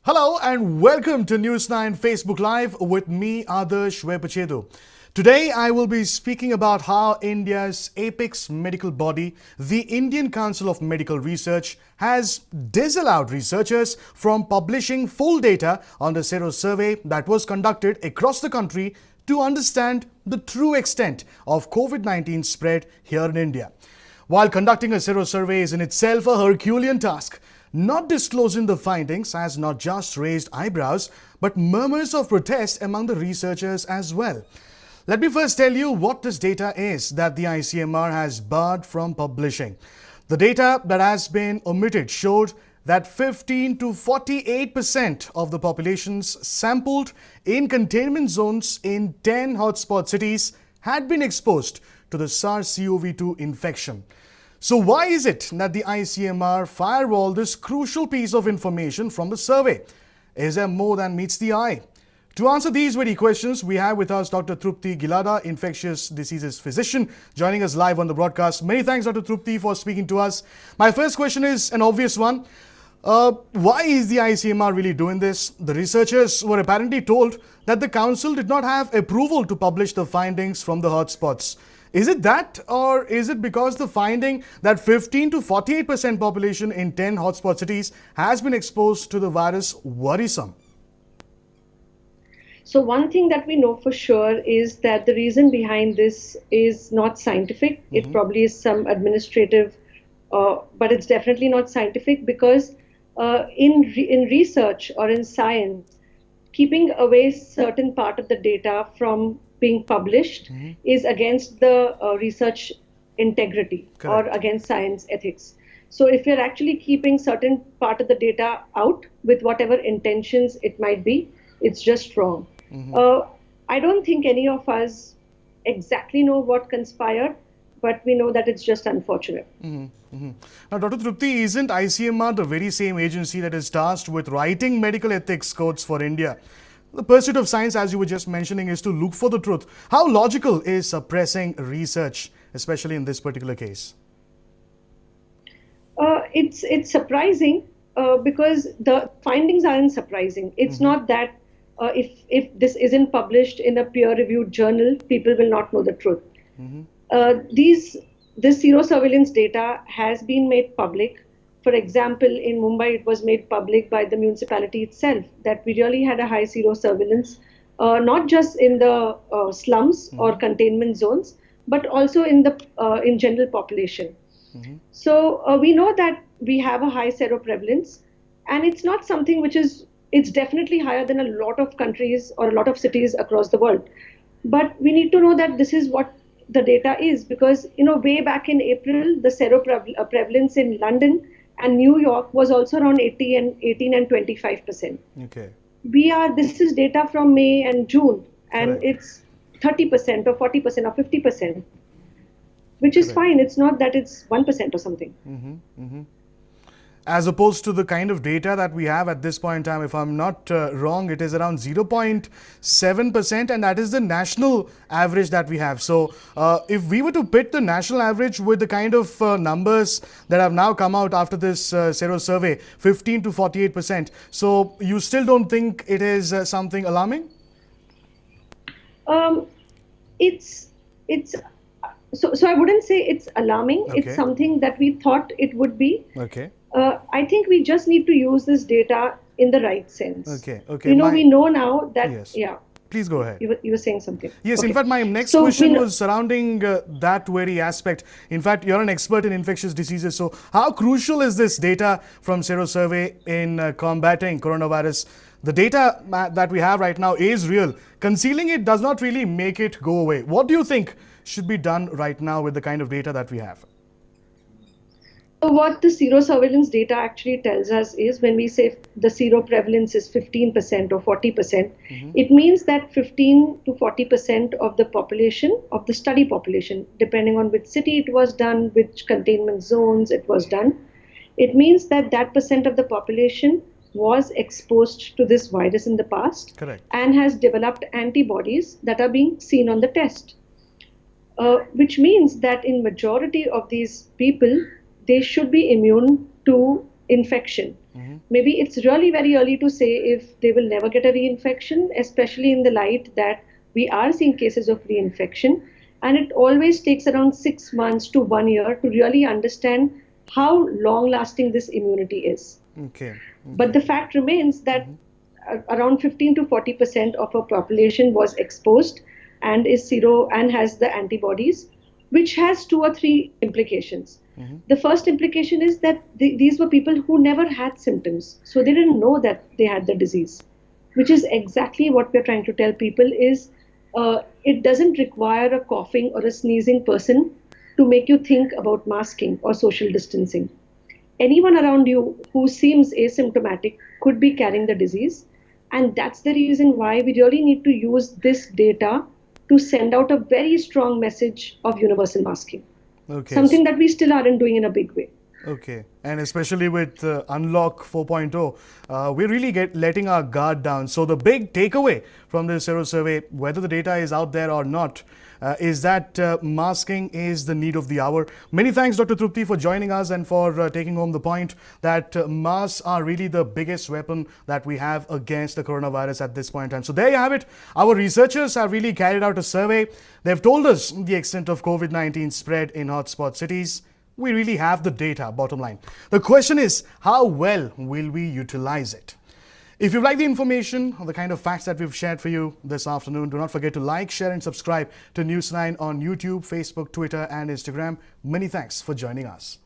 Hello and welcome to News9 Facebook Live with me, Adarsh Vepachedu. Today I will be speaking about how India's apex medical body, the Indian Council of Medical Research, has disallowed researchers from publishing full data on the Sero survey that was conducted across the country to understand the true extent of COVID-19 spread here in India. While conducting a Sero survey is in itself a Herculean task, not disclosing the findings has not just raised eyebrows, but murmurs of protest among the researchers as well. Let me first tell you what this data is that the ICMR has barred from publishing. The data that has been omitted showed that 15 to 48% of the populations sampled in containment zones in 10 hotspot cities had been exposed to the SARS-CoV-2 infection. So why is it that the ICMR firewalled this crucial piece of information from the survey? Is there more than meets the eye? To answer these very questions, we have with us Dr. Trupti Gilada, infectious diseases physician, joining us live on the broadcast. Many thanks, Dr. Trupti, for speaking to us. My first question is an obvious one. Why is the ICMR really doing this? The researchers were apparently told that the council did not have approval to publish the findings from the hotspots. Is it that, or is it because the finding that 15 to 48% population in 10 hotspot cities has been exposed to the virus worrisome? So one thing that we know for sure is that the reason behind this is not scientific. It probably is some administrative, but it's definitely not scientific because in research or in science, keeping away certain part of the data from being published is against the research integrity. Correct. Or against science ethics. So if you're actually keeping certain part of the data out with whatever intentions it might be, it's just wrong. I don't think any of us exactly know what conspired, but we know that it's just unfortunate. Now, Dr. Trupti, isn't ICMR the very same agency that is tasked with writing medical ethics codes for India? The pursuit of science, as you were just mentioning, is to look for the truth. How logical is suppressing research, especially in this particular case? It's surprising because the findings aren't surprising. It's not that if this isn't published in a peer-reviewed journal, people will not know the truth. This sero surveillance data has been made public. For example, in Mumbai, it was made public by the municipality itself that we really had a high sero surveillance, not just in the slums or containment zones, but also in general population. So we know that we have a high sero prevalence, and it's not something which is, it's definitely higher than a lot of countries or a lot of cities across the world. But we need to know that this is what the data is, because way back in April, the sero prevalence in London and New York was also around 18 and 25%. Okay. This is data from May and June, and Correct. it's 30% or 40% or 50%, which is fine. It's not that it's 1% or something. As opposed to the kind of data that we have at this point in time, if I'm not wrong, it is around 0.7%, and that is the national average that we have. So if we were to pit the national average with the kind of numbers that have now come out after this Sero survey, 15 to 48%, so you still don't think it is something alarming? So I wouldn't say it's alarming. Okay. It's something that we thought it would be. Okay. I think we just need to use this data in the right sense. Okay. Okay. We know now that, Yes. yeah. Please go ahead. You were saying something. Yes, Okay. in fact, my next So question was surrounding that very aspect. In fact, you're an expert in infectious diseases. So how crucial is this data from Sero survey in combating coronavirus? The data that we have right now is real. Concealing it does not really make it go away. What do you think should be done right now with the kind of data that we have? So what the sero surveillance data actually tells us is, when we say the sero prevalence is 15% or 40%, it means that 15 to 40% of the population, of the study population, depending on which city it was done, which containment zones it was done, it means that that percent of the population was exposed to this virus in the past. Correct. And has developed antibodies that are being seen on the test, which means that in majority of these people, they should be immune to infection. Maybe it's really very early to say if they will never get a reinfection, especially in the light that we are seeing cases of reinfection. And it always takes around 6 months to 1 year to really understand how long lasting this immunity is. Okay. But the fact remains that around 15 to 40% of our population was exposed and is zero and has the antibodies, which has two or three implications. The first implication is that these were people who never had symptoms, so they didn't know that they had the disease, which is exactly what we're trying to tell people is it doesn't require a coughing or a sneezing person to make you think about masking or social distancing. Anyone around you who seems asymptomatic could be carrying the disease. And that's the reason why we really need to use this data to send out a very strong message of universal masking. Okay. Something that we still aren't doing in a big way. Okay, and especially with Unlock 4.0, we're really letting our guard down. So the big takeaway from the Sero survey, whether the data is out there or not, is that masking is the need of the hour. Many thanks, Dr. Trupti, for joining us and for taking home the point that masks are really the biggest weapon that we have against the coronavirus at this point in time. So there you have it. Our researchers have really carried out a survey. They've told us the extent of COVID-19 spread in hotspot cities. We really have the data, bottom line. The question is, how well will we utilize it? If you like the information or the kind of facts that we've shared for you this afternoon, do not forget to like, share and subscribe to News9 on YouTube, Facebook, Twitter and Instagram. Many thanks for joining us.